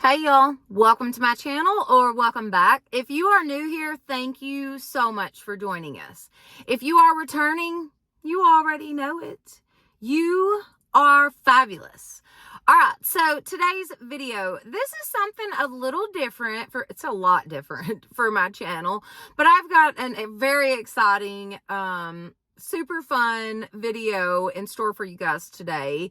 Hey y'all, welcome to my channel or welcome back. If you are new here, thank you so much for joining us. If you are returning, you already know it. You are fabulous. All right, so today's video, this is something a little different it's a lot different for my channel, but I've got a very exciting, super fun video in store for you guys today.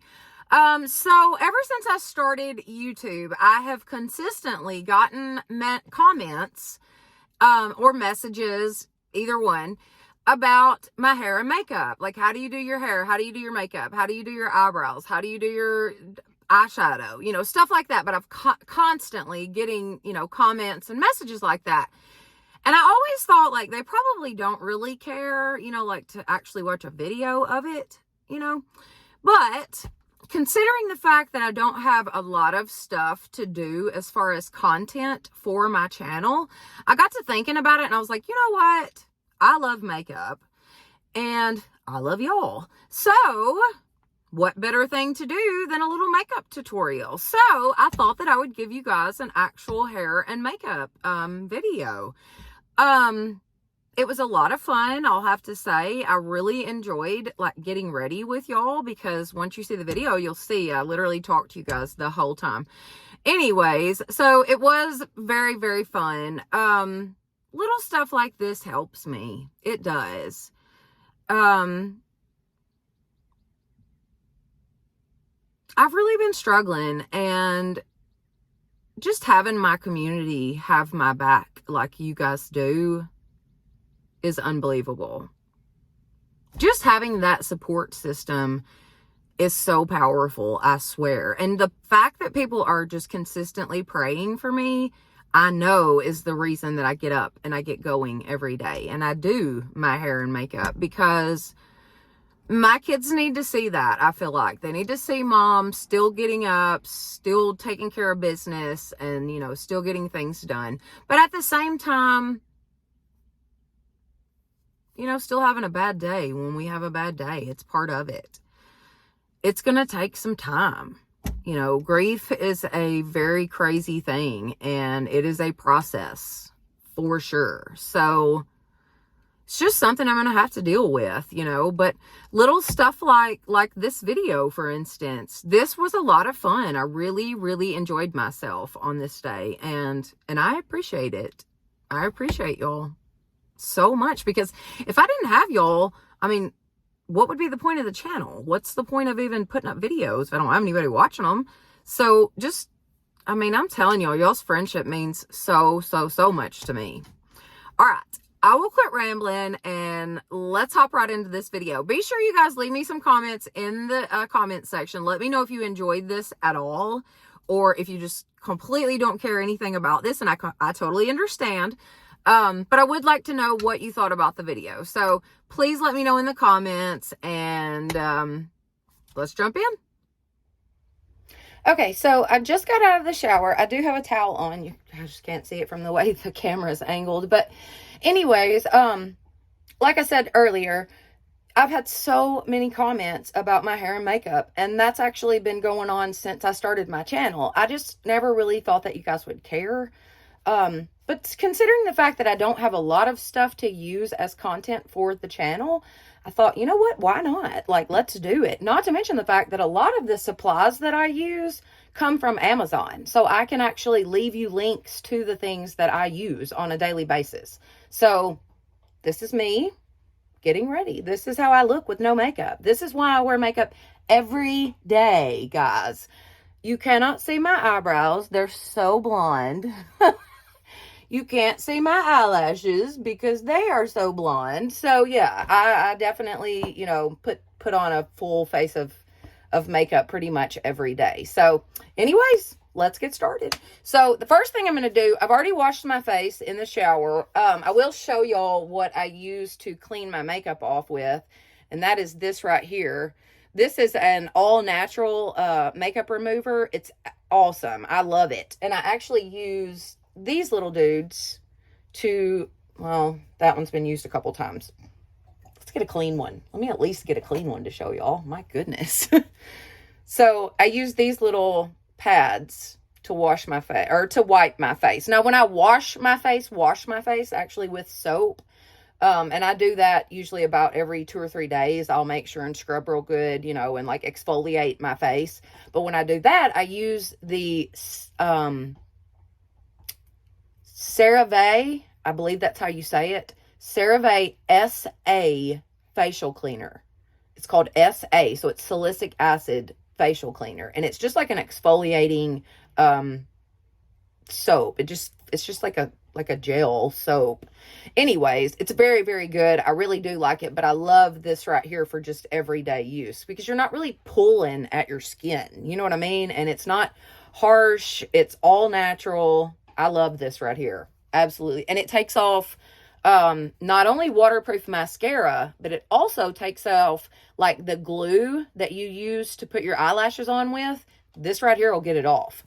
So ever since I started YouTube, I have consistently gotten comments, or messages, either one, about my hair and makeup. Like, how do you do your hair? How do you do your makeup? How do you do your eyebrows? How do you do your eyeshadow? You know, stuff like that. But I've constantly getting, comments and messages like that. And I always thought, like, they probably don't really care, like to actually watch a video of it, But considering the fact that I don't have a lot of stuff to do as far as content for my channel, I got to thinking about it and I was like, you know what? I love makeup and I love y'all. So what better thing to do than a little makeup tutorial? So I thought that I would give you guys an actual hair and makeup video. It was a lot of fun, I'll have to say. I really enjoyed getting ready with y'all, because once you see the video, you'll see I literally talked to you guys the whole time. Anyways, so it was very, very fun. Little stuff like this helps me. It does. I've really been struggling, and just having my community have my back like you guys do is unbelievable. Just having that support system is so powerful, I swear. And the fact that people are just consistently praying for me, I know is the reason that I get up and I get going every day and I do my hair and makeup, because my kids need to see that. I feel like they need to see mom still getting up, still taking care of business, and still getting things done, but at the same time, still having a bad day when we have a bad day. It's part of it. It's going to take some time. Grief is a very crazy thing, and it is a process for sure. So it's just something I'm going to have to deal with, but little stuff like this video, for instance, this was a lot of fun. I really, really enjoyed myself on this day, and I appreciate it. I appreciate y'all so much, because if I didn't have y'all, I mean, what would be the point of the channel? What's the point of even putting up videos if I don't have anybody watching them? So I'm telling y'all's friendship means so, so, so much to me. All right, I will quit rambling and let's hop right into this video. Be sure you guys leave me some comments in the comment section. Let me know if you enjoyed this at all, or if you just completely don't care anything about this, and I totally understand. But I would like to know what you thought about the video. So please let me know in the comments, and let's jump in. Okay, so I just got out of the shower. I do have a towel on. I just can't see it from the way the camera is angled. But anyways, like I said earlier, I've had so many comments about my hair and makeup, and that's actually been going on since I started my channel. I just never really thought that you guys would care. But considering the fact that I don't have a lot of stuff to use as content for the channel, I thought, you know what, why not? Let's do it. Not to mention the fact that a lot of the supplies that I use come from Amazon. So I can actually leave you links to the things that I use on a daily basis. So this is me getting ready. This is how I look with no makeup. This is why I wear makeup every day, guys. You cannot see my eyebrows. They're so blonde. You can't see my eyelashes because they are so blonde. So yeah, I definitely, put on a full face of makeup pretty much every day. So anyways, let's get started. So the first thing I'm going to do, I've already washed my face in the shower. I will show y'all what I use to clean my makeup off with. And that is this right here. This is an all-natural makeup remover. It's awesome. I love it. And I actually use these little dudes well, that one's been used a couple times. Let's get a clean one. Let me at least get a clean one to show y'all. My goodness. So I use these little pads to wash my face, or to wipe my face. Now, when I wash my face actually with soap, and I do that usually about every 2 or 3 days. I'll make sure and scrub real good, you know, and like exfoliate my face. But when I do that, I use the Cerave, I believe that's how you say it, Cerave SA facial cleaner. It's called SA, so it's salicylic acid facial cleaner, and it's just like an exfoliating soap. It's just like a gel soap. Anyways, it's very, very good. I really do like it, but I love this right here for just everyday use because you're not really pulling at your skin. You know what I mean? And it's not harsh. It's all natural. I love this right here. Absolutely. And it takes off not only waterproof mascara, but it also takes off like the glue that you use to put your eyelashes on with. This right here will get it off.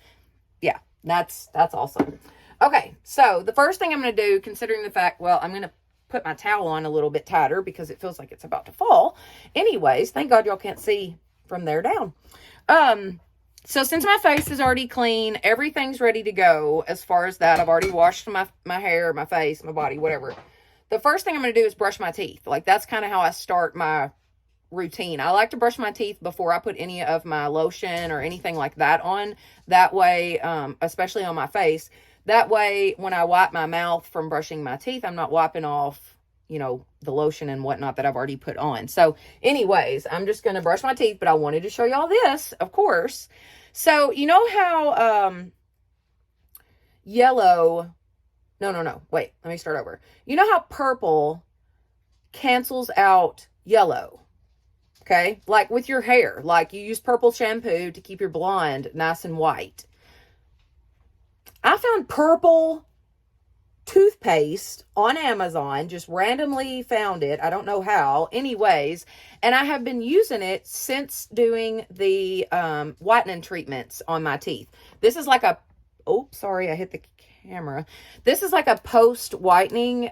Yeah, that's awesome. Okay, so the first thing I'm going to do, considering the fact, well, I'm going to put my towel on a little bit tighter because it feels like it's about to fall. Anyways, thank God y'all can't see from there down. So since my face is already clean, everything's ready to go as far as that. I've already washed my hair, my face, my body, whatever. The first thing I'm going to do is brush my teeth. Like, that's kind of how I start my routine. I like to brush my teeth before I put any of my lotion or anything like that on. That way, especially on my face, that way when I wipe my mouth from brushing my teeth, I'm not wiping off, you know, the lotion and whatnot that I've already put on. So anyways, I'm just going to brush my teeth, but I wanted to show y'all this, of course. So you know how yellow, no, wait, let me start over. You know how purple cancels out yellow? Okay, like with your hair, like you use purple shampoo to keep your blonde nice and white. I found purple toothpaste on Amazon, just randomly found it. I don't know how. Anyways, and I have been using it since doing the whitening treatments on my teeth. This is like a, oh, sorry, I hit the camera. This is like a post-whitening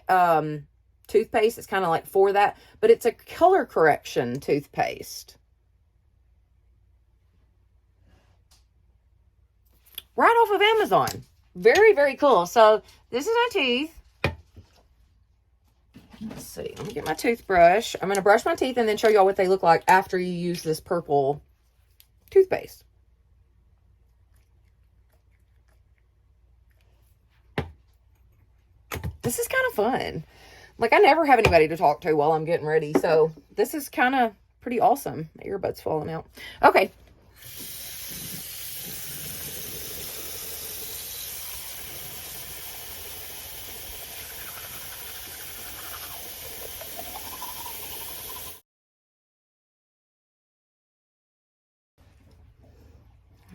toothpaste. It's kind of like for that, but it's a color correction toothpaste. Right off of Amazon. Very, very cool. So this is our teeth. Let's see. Let me get my toothbrush. I'm going to brush my teeth and then show y'all what they look like after you use this purple toothpaste. This is kind of fun. Like, I never have anybody to talk to while I'm getting ready. So this is kind of pretty awesome. My earbud's falling out. Okay.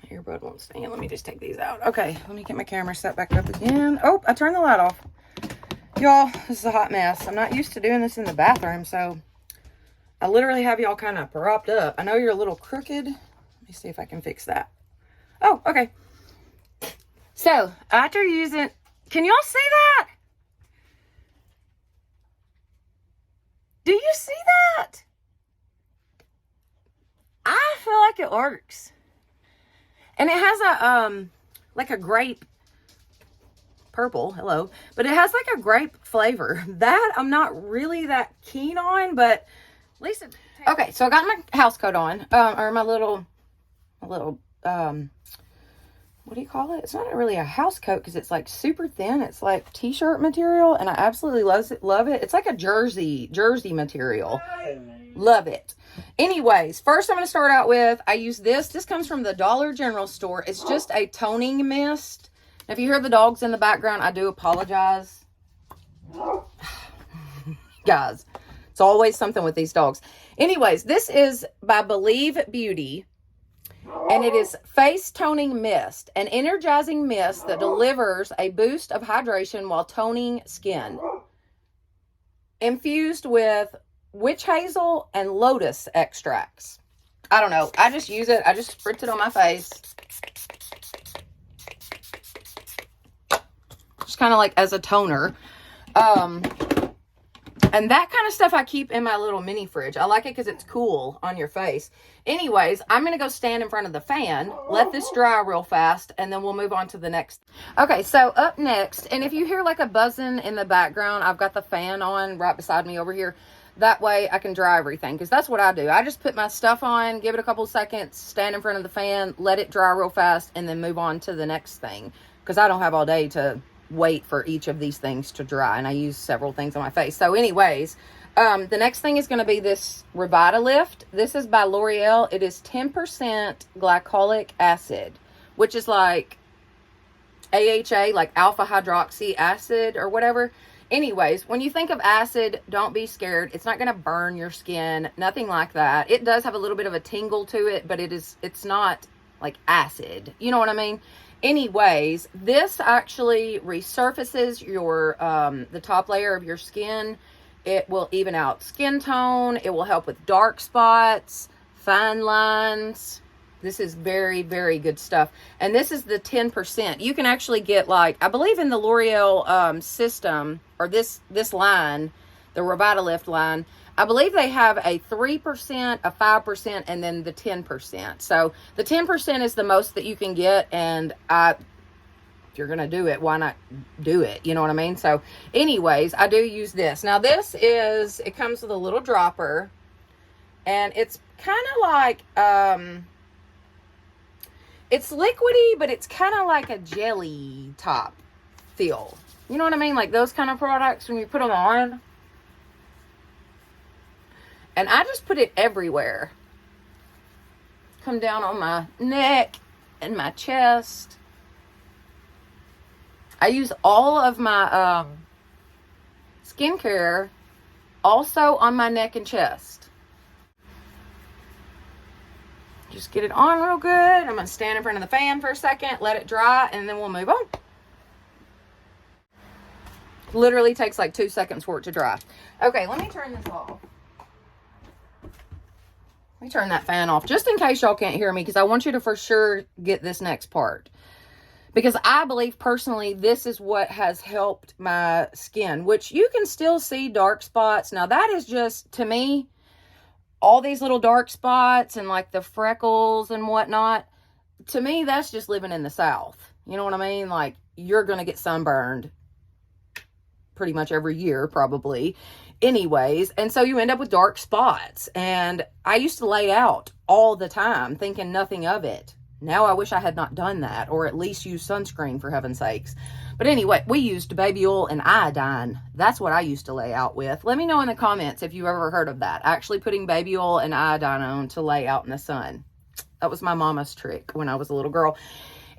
Earbud won't stand. Let me just take these out. Okay, let me get my camera set back up again. Oh, I turned the light off. Y'all, this is a hot mess. I'm not used to doing this in the bathroom, so I literally have y'all kind of propped up. I know you're a little crooked. Let me see if I can fix that. Oh, okay. So, after using... Can y'all see that? Do you see that? I feel like it works. And it has a, like a grape, purple, hello, but it has like a grape flavor. That I'm not really that keen on, but at least it... Okay, so I got my house coat on, or my little, what do you call it? It's not really a house coat because it's like super thin. It's like t-shirt material, and I absolutely love it. It's like a jersey material. Love it. Anyways, first I'm going to start out with, I use this. This comes from the Dollar General store. It's just a toning mist. Now, if you hear the dogs in the background, I do apologize. Guys, it's always something with these dogs. Anyways, this is by Believe Beauty. And it is face toning mist, an energizing mist that delivers a boost of hydration while toning skin. Infused with witch hazel and lotus extracts. I don't know. I just use it. I just spritz it on my face. Just kind of like as a toner. And that kind of stuff I keep in my little mini fridge. I like it because it's cool on your face. Anyways, I'm going to go stand in front of the fan, let this dry real fast, and then we'll move on to the next. Okay, so up next, and if you hear like a buzzing in the background, I've got the fan on right beside me over here. That way I can dry everything, because that's what I do. I just put my stuff on, give it a couple seconds, stand in front of the fan, let it dry real fast, and then move on to the next thing, because I don't have all day to wait for each of these things to dry, and I use several things on my face. So anyways, the next thing is going to be this Revitalift. This is by L'Oreal. It is 10% glycolic acid, which is like AHA, like alpha hydroxy acid or whatever. Anyways, when you think of acid, don't be scared. It's not going to burn your skin, nothing like that. It does have a little bit of a tingle to it, but it's not like acid. You know what I mean? Anyways, this actually resurfaces your the top layer of your skin. It will even out skin tone. It will help with dark spots, fine lines. This is very, very good stuff. And this is the 10%. You can actually get, like, I believe in the L'Oreal system, or this line, the Revitalift line, I believe they have a 3%, a 5%, and then the 10%. So the 10% is the most that you can get, and if you're going to do it, why not do it? You know what I mean? So anyways, I do use this. Now this is, it comes with a little dropper, and it's kind of like, it's liquidy, but it's kind of like a jelly top feel. You know what I mean? Like those kind of products when you put them on. And I just put it everywhere. Come down on my neck and my chest. I use all of my skincare also on my neck and chest. Just get it on real good. I'm going to stand in front of the fan for a second, let it dry, and then we'll move on. Literally takes like 2 seconds for it to dry. Okay, let me turn this off. Let me turn that fan off just in case y'all can't hear me, because I want you to for sure get this next part. Because I believe personally this is what has helped my skin, which you can still see dark spots. Now that is just, to me, all these little dark spots and like the freckles and whatnot, to me that's just living in the South. You know what I mean? Like you're going to get sunburned pretty much every year probably. Anyways, and so you end up with dark spots, and I used to lay out all the time thinking nothing of it. Now I wish I had not done that, or at least use sunscreen for heaven's sakes. But anyway, we used baby oil and iodine. That's what I used to lay out with. Let me know in the comments if you've ever heard of that, actually putting baby oil and iodine on to lay out in the sun. That was my mama's trick when I was a little girl.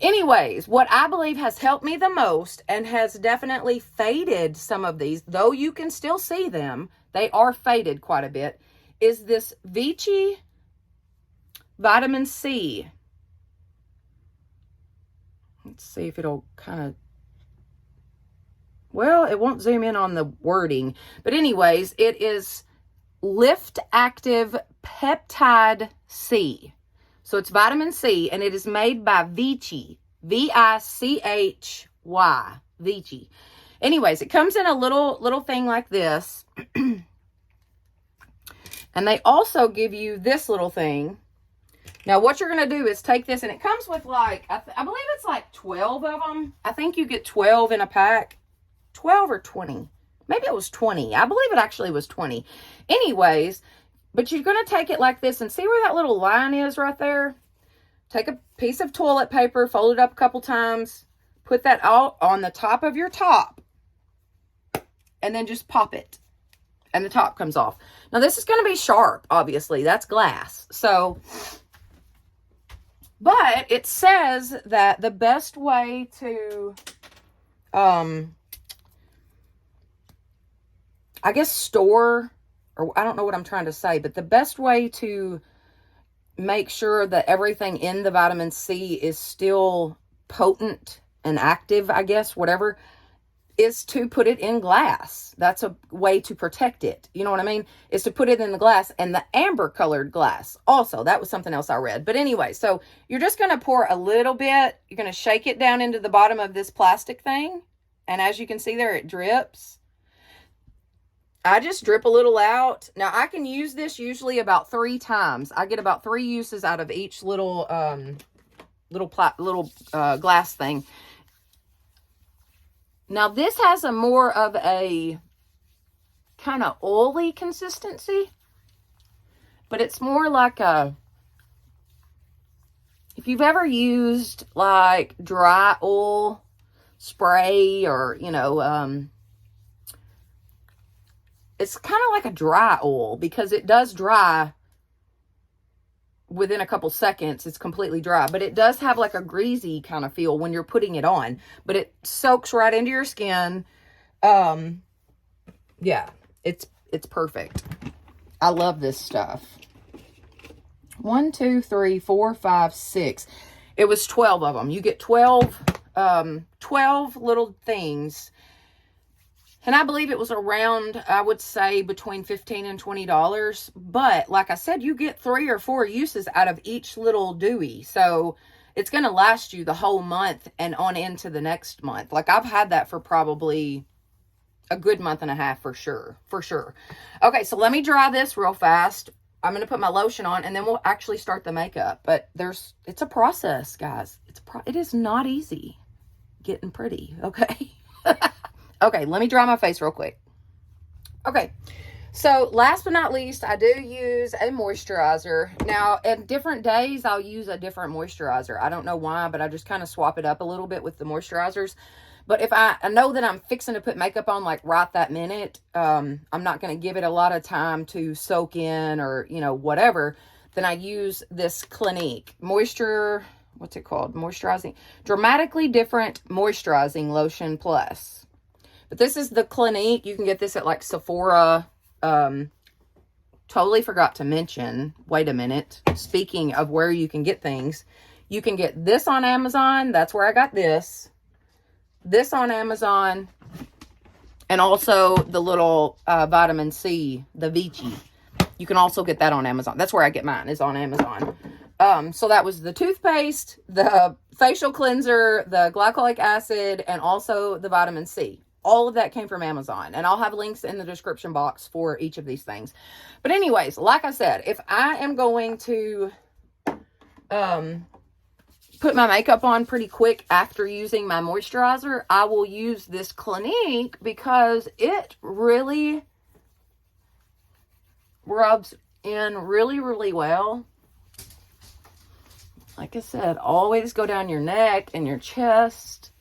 Anyways, what I believe has helped me the most and has definitely faded some of these, though you can still see them, they are faded quite a bit, is this Vichy Vitamin C. Let's see if it'll kind of, well, it won't zoom in on the wording. But anyways, it is Lift Active Peptide C. So it's vitamin C, and it is made by Vichy. V-I-C-H-Y. Vichy. Anyways, it comes in a little thing like this. And they also give you this little thing. Now, what you're going to do is take this, and it comes with like, I believe it's like 12 of them. I think you get 12 in a pack. 12 or 20. Maybe it was 20. I believe it actually was 20. Anyways, but you're going to take it like this, and see where that little line is right there? Take a piece of toilet paper, fold it up a couple times, put that all on the top of your top, and then just pop it, and the top comes off. Now, this is going to be sharp, obviously. That's glass. So, but it says that the best way to, I guess, store, or I don't know what I'm trying to say, but the best way to make sure that everything in the vitamin C is still potent and active, I guess, whatever, is to put it in glass. That's a way to protect it. You know what I mean? Is to put it in the glass, and the amber colored glass. Also, that was something else I read. But anyway, so you're just going to pour a little bit. You're going to shake it down into the bottom of this plastic thing. And as you can see there, it drips. I just drip a little out. Now, I can use this usually about 3 times. I get about 3 uses out of each little glass thing. Now, this has a more of a kind of oily consistency, but it's more like a, if you've ever used like dry oil spray, or, you know, it's kind of like a dry oil, because it does dry within a couple seconds. It's completely dry, but it does have like a greasy kind of feel when you're putting it on, but it soaks right into your skin. Yeah, it's perfect. I love this stuff. 1, 2, 3, 4, 5, 6. It was 12 of them. You get 12 little things. And I believe it was around, I would say, between $15 and $20. But like I said, you get 3 or 4 uses out of each little dewy. So it's going to last you the whole month and on into the next month. Like, I've had that for probably a good month and a half for sure. For sure. Okay, so let me dry this real fast. I'm going to put my lotion on, and then we'll actually start the makeup. But it's a process, guys. It is not easy getting pretty, okay? Okay, let me dry my face real quick. Okay, so last but not least, I do use a moisturizer. Now, at different days, I'll use a different moisturizer. I don't know why, but I just kind of swap it up a little bit with the moisturizers. But if I know that I'm fixing to put makeup on, like, right that minute, I'm not going to give it a lot of time to soak in, or, you know, whatever, then I use this Clinique what's it called? Moisturizing, Dramatically Different Moisturizing Lotion Plus. But this is the Clinique. You can get this at, like, Sephora. Totally forgot to mention, wait a minute, speaking of where you can get things, you can get this on Amazon. That's where I got this. This on Amazon, and also the little vitamin C, the Vichy. You can also get that on Amazon. That's where I get mine, is on Amazon. So that was the toothpaste, the facial cleanser, the glycolic acid, and also the vitamin C. All of that came from Amazon, and I'll have links in the description box for each of these things. But anyways, like I said, if I am going to put my makeup on pretty quick after using my moisturizer, I will use this Clinique, because it really rubs in really, really well. Like I said, always go down your neck and your chest.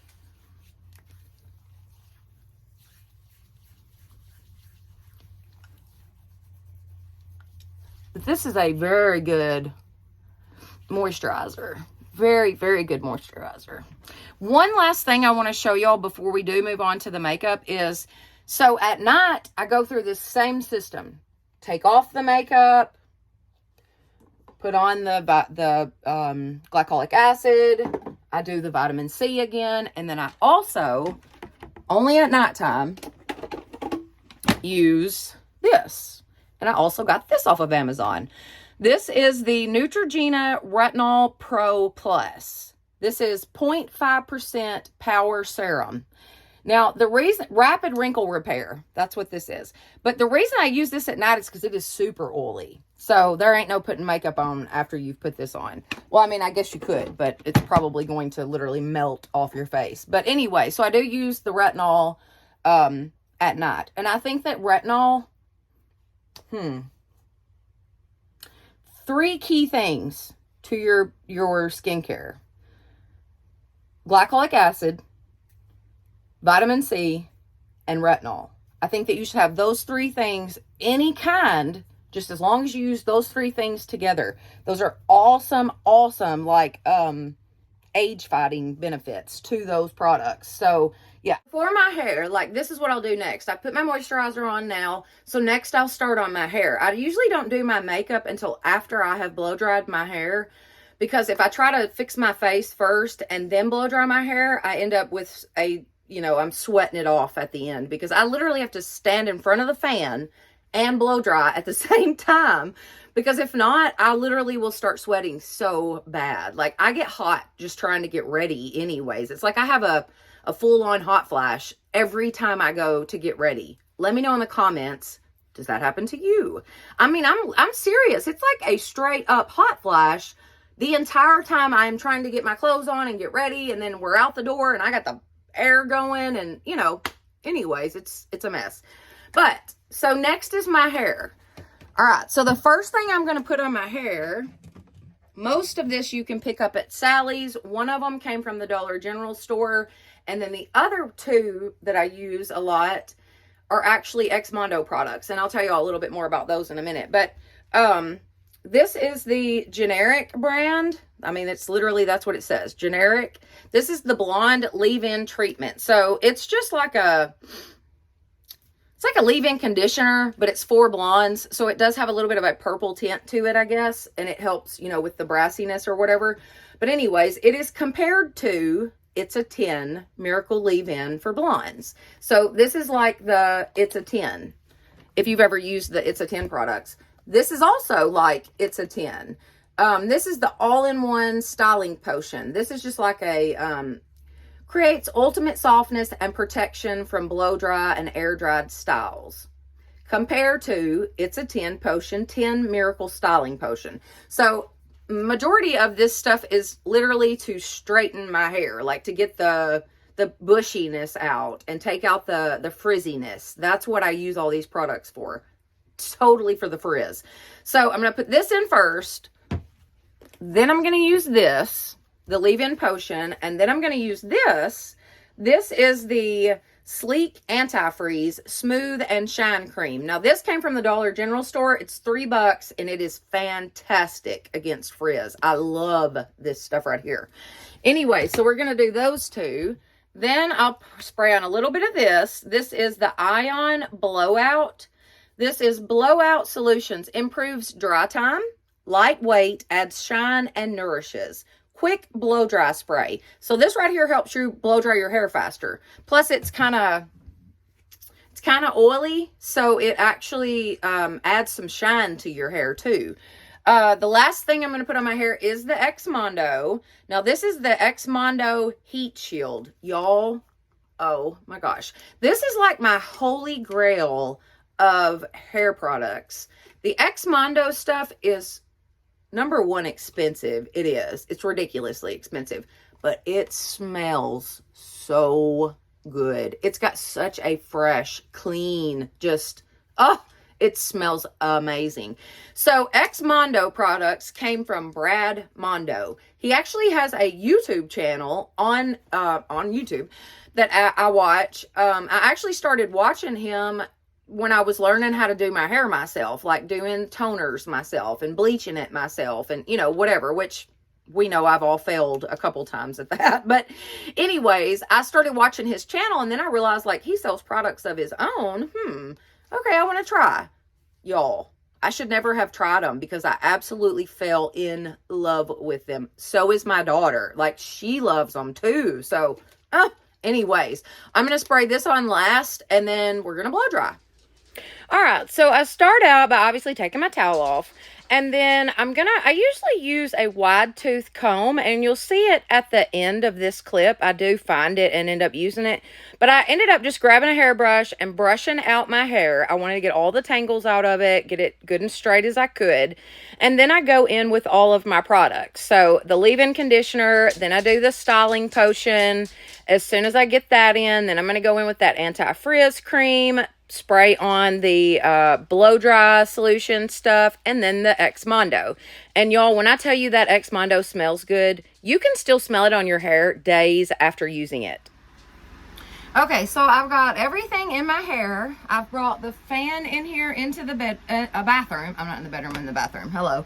But this is a very good moisturizer. Very, very good moisturizer. One last thing I want to show y'all before we do move on to the makeup is, so at night, I go through this same system. Take off the makeup, put on the glycolic acid, I do the vitamin C again, and then I also, only at nighttime, use this. And I also got this off of Amazon. This is the Neutragena Retinal Pro Plus. This is 0.5% power serum. Now, the reason, rapid wrinkle repair, that's what this is. But the reason I use this at night is because it is super oily. So there ain't no putting makeup on after you've put this on. Well, I mean, I guess you could, but it's probably going to literally melt off your face. But anyway, so I do use the retinol at night. And I think that retinol, 3 key things to your skincare: glycolic acid, vitamin C, and retinol. I think that you should have those 3 things, any kind, just as long as you use those 3 things together. Those are awesome, like, age fighting benefits to those products. So yeah, for my hair, like, this is what I'll do next. I put my moisturizer on now, so next I'll start on my hair. I usually don't do my makeup until after I have blow dried my hair, because if I try to fix my face first and then blow dry my hair, I end up with I'm sweating it off at the end, because I literally have to stand in front of the fan and blow dry at the same time, because if not, I literally will start sweating so bad. Like, I get hot just trying to get ready anyways. It's like I have a full-on hot flash every time I go to get ready. Let me know in the comments, does that happen to you? I mean, I'm serious. It's like a straight up hot flash the entire time I'm trying to get my clothes on and get ready, and then we're out the door and I got the air going, and you know, anyways, it's a mess. But so next is my hair. All right, so the first thing I'm going to put on my hair, most of this you can pick up at Sally's. One of them came from the Dollar General store, and then the other two that I use a lot are actually Mondo products, and I'll tell you all a little bit more about those in a minute. But this is the generic brand. I mean, it's literally, that's what it says, generic. This is the blonde leave-in treatment. So it's just like it's like a leave-in conditioner, but it's for blondes. So it does have a little bit of a purple tint to it, I guess, and it helps, you know, with the brassiness or whatever. But anyways, it is compared to It's a 10 Miracle Leave-In for blondes. So this is like the It's a 10. If you've ever used the It's a 10 products, this is also like It's a 10. This is the all-in-one styling potion. This is just like a, creates ultimate softness and protection from blow dry and air dried styles. Compared to It's a 10 potion, 10 Miracle Styling Potion. So majority of this stuff is literally to straighten my hair, like to get the bushiness out and take out the frizziness. That's what I use all these products for. Totally for the frizz. So I'm going to put this in first. Then I'm going to use this, the leave-in potion, and then I'm going to use this. This is the Sleek Antifreeze Smooth and Shine Cream. Now, this came from the Dollar General store. It's $3, and it is fantastic against frizz. I love this stuff right here. Anyway, so we're going to do those two. Then I'll spray on a little bit of this. This is the Ion Blowout. This is Blowout Solutions. Improves dry time, lightweight, adds shine, and nourishes. Quick blow dry spray. So this right here helps you blow dry your hair faster. Plus it's kind of oily, so it actually adds some shine to your hair too. The last thing I'm going to put on my hair is the Mondo. Now this is the Mondo Heat Shield, y'all. Oh my gosh, this is like my holy grail of hair products. The Mondo stuff is number one expensive. It is. It's ridiculously expensive, but it smells so good. It's got such a fresh, clean, just, oh, it smells amazing. So Mondo products came from Brad Mondo. He actually has a YouTube channel on YouTube that I watch. I actually started watching him when I was learning how to do my hair myself, like doing toners myself and bleaching it myself and, you know, whatever, which we know I've all failed a couple times at that. But anyways, I started watching his channel, and then I realized, like, he sells products of his own. Okay, I want to try. Y'all, I should never have tried them because I absolutely fell in love with them. So is my daughter. Like, she loves them too. So, anyways, I'm going to spray this on last, and then we're going to blow dry. All right, so I start out by obviously taking my towel off, and then I usually use a wide tooth comb, and you'll see it at the end of this clip. I do find it and end up using it, but I ended up just grabbing a hairbrush and brushing out my hair. I wanted to get all the tangles out of it, get it good and straight as I could, and then I go in with all of my products. So the leave-in conditioner, then I do the styling potion. As soon as I get that in, then I'm going to go in with that anti-frizz cream, spray on the blow dry solution stuff, and then the Mondo. And y'all, when I tell you that Mondo smells good, you can still smell it on your hair days after using it. Okay, so I've got everything in my hair. I've brought the fan in here into the bathroom. I'm not in the bedroom, I'm in the bathroom. Hello.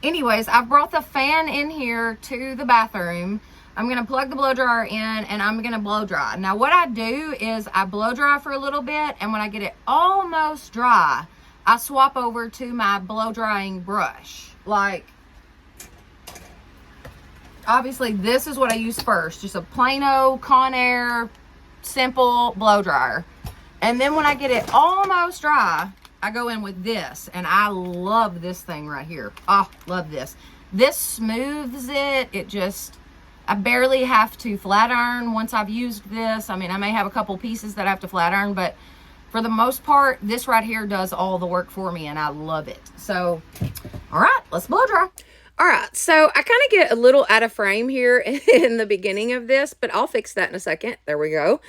Anyways, I've brought the fan in here to the bathroom. I'm going to plug the blow dryer in, and I'm going to blow dry. Now, what I do is I blow dry for a little bit, and when I get it almost dry, I swap over to my blow drying brush. Like, obviously, this is what I use first. Just a plain old Conair, simple blow dryer. And then when I get it almost dry, I go in with this, and I love this thing right here. Oh, love this. This smooths it. It just... I barely have to flat iron once I've used this. I mean, I may have a couple pieces that I have to flat iron, but for the most part, this right here does all the work for me, and I love it. So, all right, let's blow dry. All right, so I kind of get a little out of frame here in the beginning of this, but I'll fix that in a second. There we go.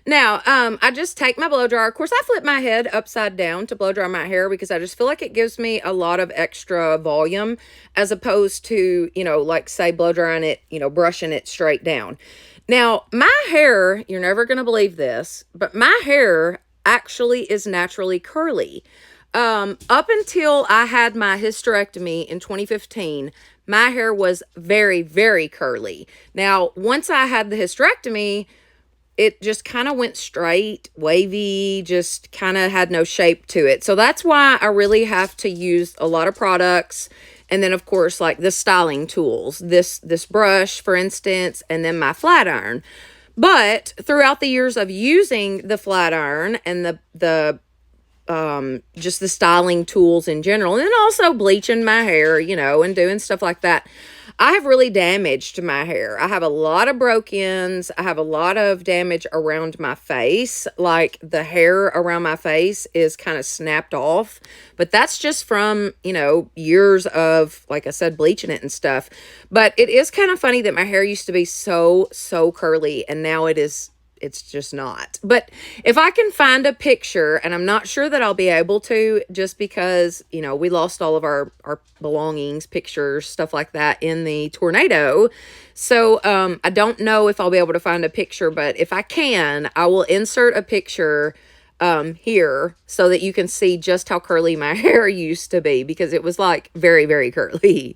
Now, I just take my blow dryer. Of course, I flip my head upside down to blow dry my hair because I just feel like it gives me a lot of extra volume as opposed to, you know, like say blow drying it, you know, brushing it straight down. Now, my hair, you're never going to believe this, but my hair actually is naturally curly. Up until I had my hysterectomy in 2015, my hair was very, very curly. Now, once I had the hysterectomy, it just kind of went straight, wavy, just kind of had no shape to it. So that's why I really have to use a lot of products. And then, of course, like the styling tools, this brush, for instance, and then my flat iron. But throughout the years of using the flat iron and just the styling tools in general, and then also bleaching my hair, you know, and doing stuff like that, I have really damaged my hair. I have a lot of broke-ins. I have a lot of damage around my face. Like the hair around my face is kind of snapped off, but that's just from, you know, years of, like I said, bleaching it and stuff. But it is kind of funny that my hair used to be so curly, and now it's just not. But if I can find a picture, and I'm not sure that I'll be able to, just because, you know, we lost all of our belongings, pictures, stuff like that in the tornado. So I don't know if I'll be able to find a picture, but if I can, I will insert a picture here so that you can see just how curly my hair used to be, because it was like very, very curly.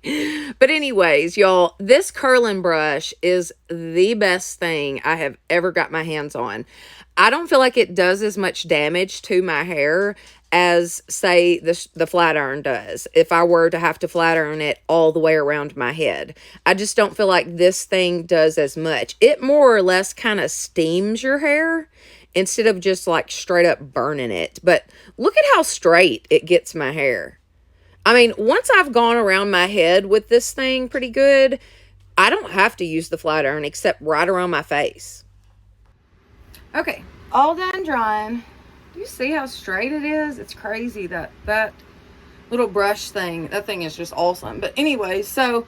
But anyways, y'all, this curling brush is the best thing I have ever got my hands on. I don't feel like it does as much damage to my hair as, say, the flat iron does. If I were to have to flat iron it all the way around my head, I just don't feel like this thing does as much. It more or less kind of steams your hair instead of just like straight up burning it. But look at how straight it gets my hair. I mean, once I've gone around my head with this thing pretty good, I don't have to use the flat iron except right around my face. Okay, all done drying. Do you see how straight it is? It's crazy, that little brush thing. That thing is just awesome. But anyway, so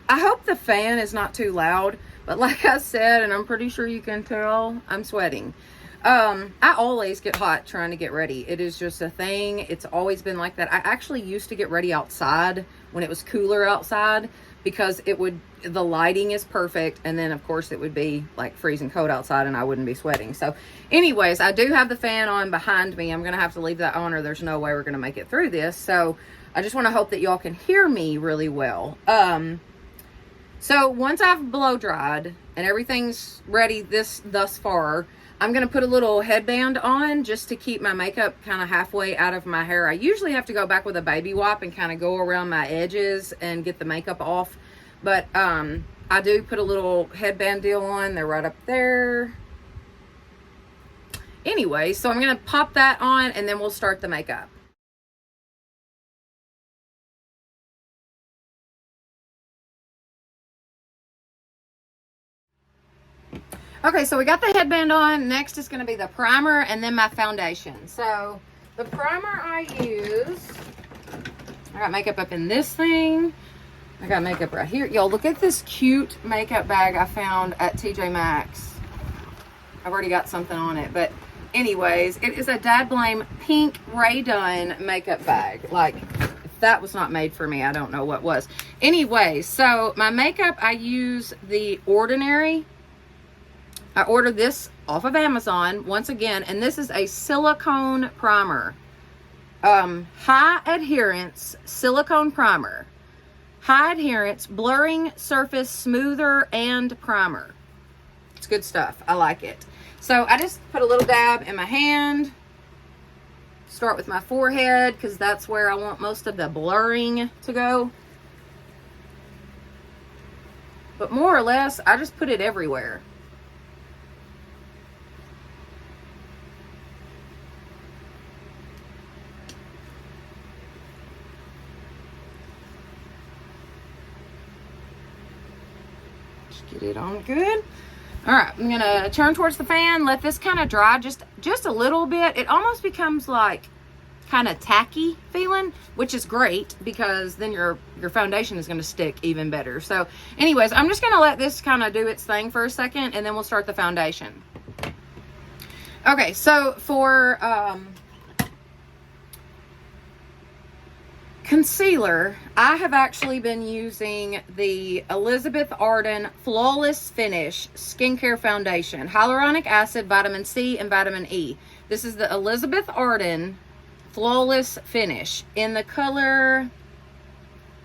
I hope the fan is not too loud. But like I said, and I'm pretty sure you can tell, I'm sweating. I always get hot trying to get ready. It is just a thing. It's always been like that. I actually used to get ready outside when it was cooler outside, because the lighting is perfect, and then of course it would be like freezing cold outside and I wouldn't be sweating. So anyways, I do have the fan on behind me. I'm gonna have to leave that on, or there's no way we're gonna make it through this. So I just want to hope that y'all can hear me really well. So once I've blow dried and everything's ready thus far, I'm going to put a little headband on just to keep my makeup kind of halfway out of my hair. I usually have to go back with a baby wipe and kind of go around my edges and get the makeup off. But I do put a little headband deal on. They're right up there. Anyway, so I'm going to pop that on and then we'll start the makeup. Okay, so we got the headband on. Next is going to be the primer and then my foundation. So the primer I use, I got makeup up in this thing. I got makeup right here. Y'all, look at this cute makeup bag I found at TJ Maxx. I've already got something on it, but anyways, it is a Dad Blame pink Ray Dunn makeup bag. Like, if that was not made for me, I don't know what was. Anyway, so my makeup, I use the Ordinary. I ordered this off of Amazon once again, and this is a silicone primer. High adherence silicone primer. High adherence, blurring surface smoother and primer. It's good stuff. I like it. So I just put a little dab in my hand. Start with my forehead because that's where I want most of the blurring to go. But more or less, I just put it everywhere. Get it on good. All right, I'm gonna turn towards the fan, let this kind of dry just just a little bit, it almost becomes like kind of tacky feeling, which is great because then your foundation is going to stick even better. So anyways, I'm just going to let this kind of do its thing for a second, and then we'll start the foundation. Okay, so for concealer, I have actually been using the Elizabeth Arden Flawless Finish Skincare Foundation. Hyaluronic acid, vitamin C, and vitamin E. This is the Elizabeth Arden Flawless Finish in the color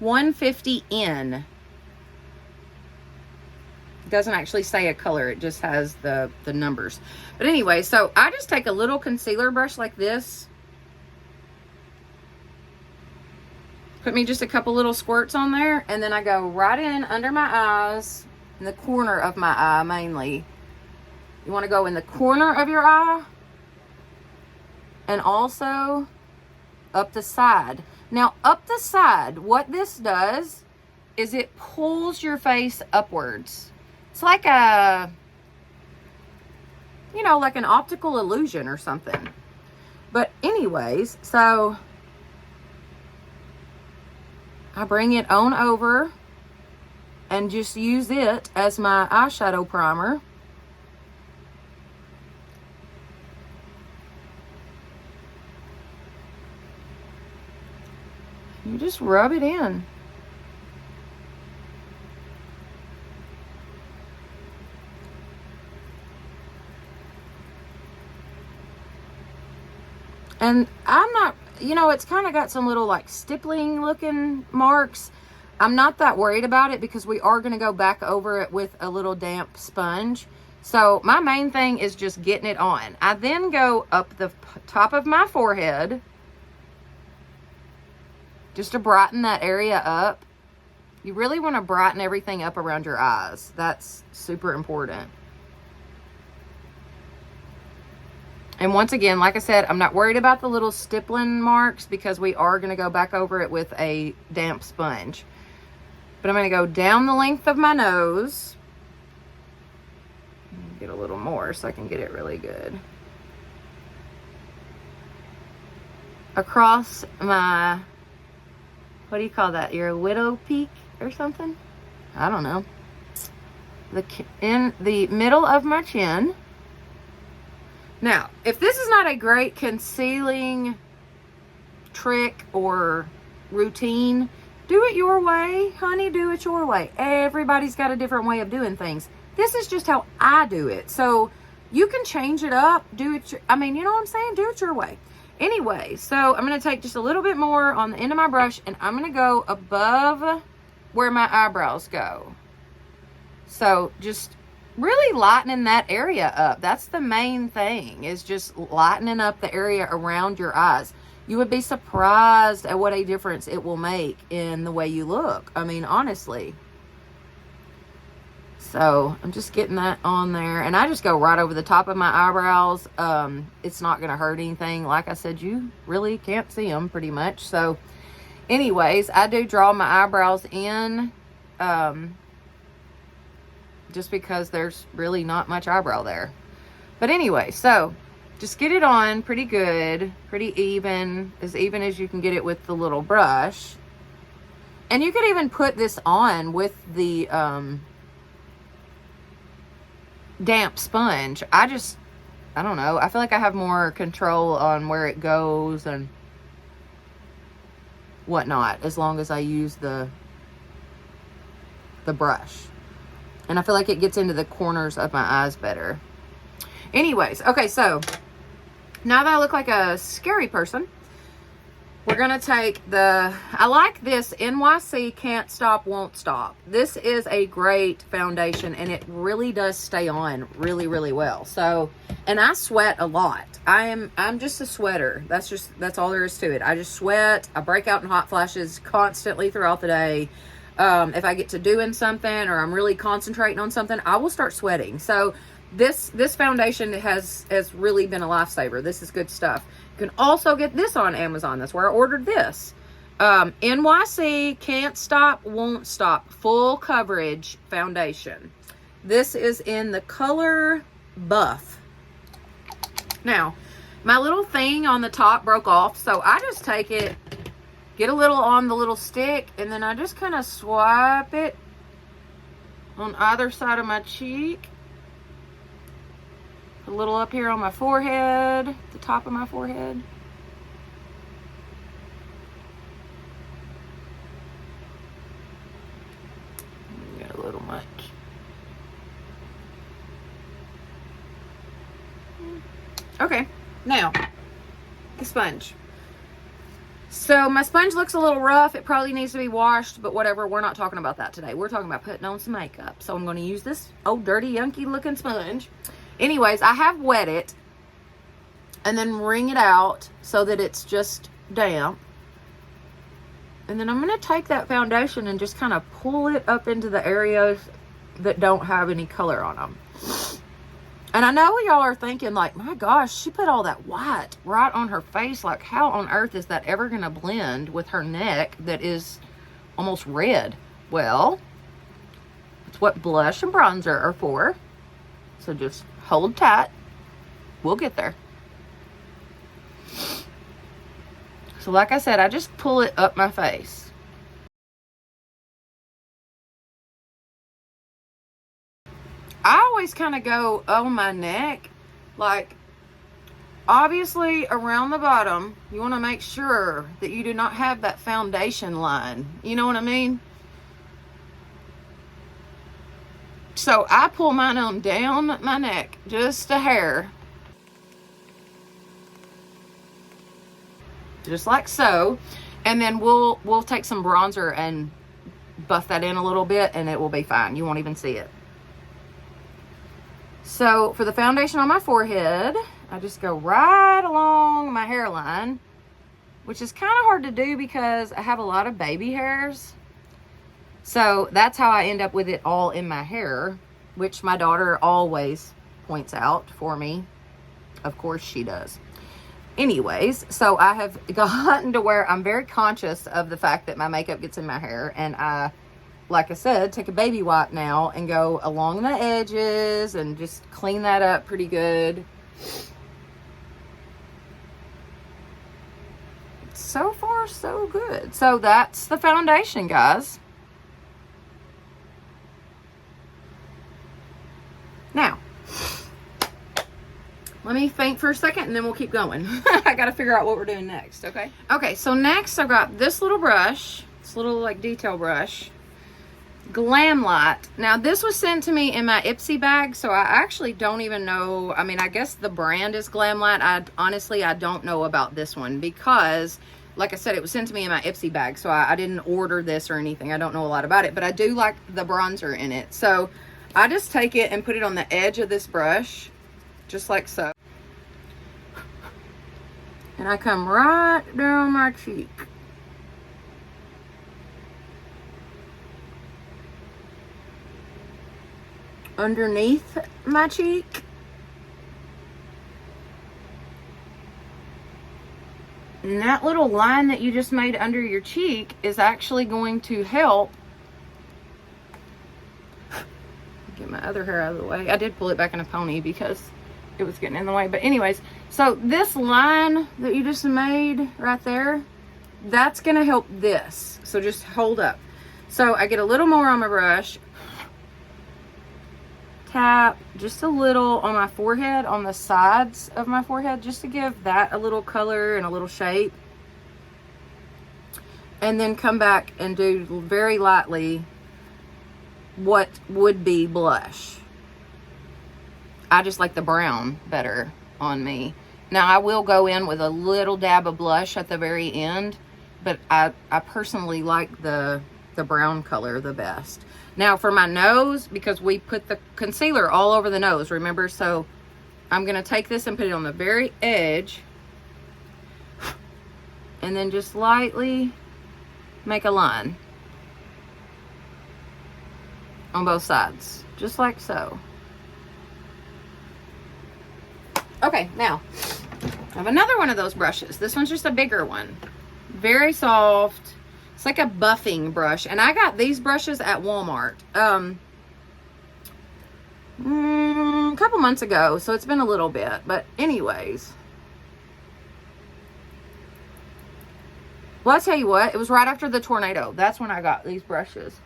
150N. It doesn't actually say a color, it just has the numbers. But anyway, so I just take a little concealer brush like this. Put me just a couple little squirts on there, and then I go right in under my eyes, in the corner of my eye mainly. You want to go in the corner of your eye, and also up the side. Now, up the side, what this does is it pulls your face upwards. It's like a, you know, like an optical illusion or something. But anyways, so I bring it on over and just use it as my eyeshadow primer. You just rub it in. And I'm not, you know, it's kind of got some little like stippling looking marks. I'm not that worried about it because we are going to go back over it with a little damp sponge. So my main thing is just getting it on. I then go up the top of my forehead just to brighten that area up. You really want to brighten everything up around your eyes. That's super important. And once again, like I said, I'm not worried about the little stippling marks because we are going to go back over it with a damp sponge. But I'm going to go down the length of my nose. Get a little more so I can get it really good. Across my, what do you call that? Your widow peak or something? I don't know. In the middle of my chin. Now, if this is not a great concealing trick or routine, do it your way, honey, do it your way. Everybody's got a different way of doing things. This is just how I do it. So you can change it up, do it, I mean, you know what I'm saying? Do it your way. Anyway, so I'm going to take just a little bit more on the end of my brush, and I'm going to go above where my eyebrows go. So just really lightening that area up. That's the main thing, is just lightening up the area around your eyes. You would be surprised at what a difference it will make in the way you look. I mean, honestly. So I'm just getting that on there, and I just go right over the top of my eyebrows. It's not going to hurt anything. Like I said, you really can't see them pretty much. So anyways, I do draw my eyebrows in, just because there's really not much eyebrow there. But anyway, so just get it on pretty good, pretty even as you can get it with the little brush. And you could even put this on with the damp sponge. I don't know, I feel like I have more control on where it goes and whatnot as long as I use the brush. And I feel like it gets into the corners of my eyes better. Anyways, okay, so now that I look like a scary person, we're going to take I like this NYC Can't Stop, Won't Stop. This is a great foundation, and it really does stay on really, really well. So, and I sweat a lot. I'm just a sweater. That's all there is to it. I just sweat. I break out in hot flashes constantly throughout the day. If I get to doing something or I'm really concentrating on something, I will start sweating. So this foundation has really been a lifesaver. This is good stuff. You can also get this on Amazon. That's where I ordered this. NYC Can't Stop, Won't Stop Full Coverage Foundation. This is in the color Buff. Now, my little thing on the top broke off, so I just take it, get a little on the little stick, and then I just kind of swipe it on either side of my cheek. A little up here on my forehead, the top of my forehead. Got a little much. Okay, now, the sponge. So my sponge looks a little rough. It probably needs to be washed, but whatever. We're not talking about that today. We're talking about putting on some makeup. So I'm going to use this old dirty, yunky looking sponge. Anyways, I have wet it and then wring it out so that it's just damp. And then I'm going to take that foundation and just kind of pull it up into the areas that don't have any color on them. And I know y'all are thinking like, my gosh, she put all that white right on her face. Like, how on earth is that ever going to blend with her neck that is almost red? Well, it's what blush and bronzer are for. So just hold tight. We'll get there. So like I said, I just pull it up my face. I always kind of go on my neck, like obviously around the bottom, you want to make sure that you do not have that foundation line. You know what I mean? So I pull mine on down my neck, just a hair. Just like so. And then we'll take some bronzer and buff that in a little bit and it will be fine. You won't even see it. So for the foundation on my forehead, I just go right along my hairline, which is kind of hard to do because I have a lot of baby hairs. So that's how I end up with it all in my hair, which my daughter always points out for me. Of course she does. Anyways, so I have gotten to where I'm very conscious of the fact that my makeup gets in my hair, and I, like I said, take a baby wipe now and go along the edges and just clean that up pretty good. So far, so good. So that's the foundation, guys. Now, let me think for a second and then we'll keep going. I got to figure out what we're doing next, okay? Okay, so next I've got this little brush, this little like detail brush, Glam Light. Now this was sent to me in my Ipsy bag, so I actually don't even know. I mean, I guess the brand is Glam Light. Honestly, I don't know about this one because, like I said, it was sent to me in my Ipsy bag, so I didn't order this or anything. I don't know a lot about it, but I do like the bronzer in it. So I just take it and put it on the edge of this brush, just like so. And I come right down my cheek. Underneath my cheek. And that little line that you just made under your cheek is actually going to help. Get my other hair out of the way. I did pull it back in a pony because it was getting in the way. But anyways, so this line that you just made right there, that's going to help this. So just hold up. So I get a little more on my brush. Tap just a little on my forehead, on the sides of my forehead, just to give that a little color and a little shape. And then come back and do very lightly what would be blush. I just like the brown better on me. Now I will go in with a little dab of blush at the very end, but I personally like the brown color the best. Now for my nose, because we put the concealer all over the nose, remember? So I'm going to take this and put it on the very edge and then just lightly make a line on both sides, just like so. Okay, now I have another one of those brushes. This one's just a bigger one, very soft. It's like a buffing brush, and I got these brushes at Walmart. a couple months ago, so it's been a little bit. But anyways, well, I'll tell you what, it was right after the tornado. That's when I got these brushes.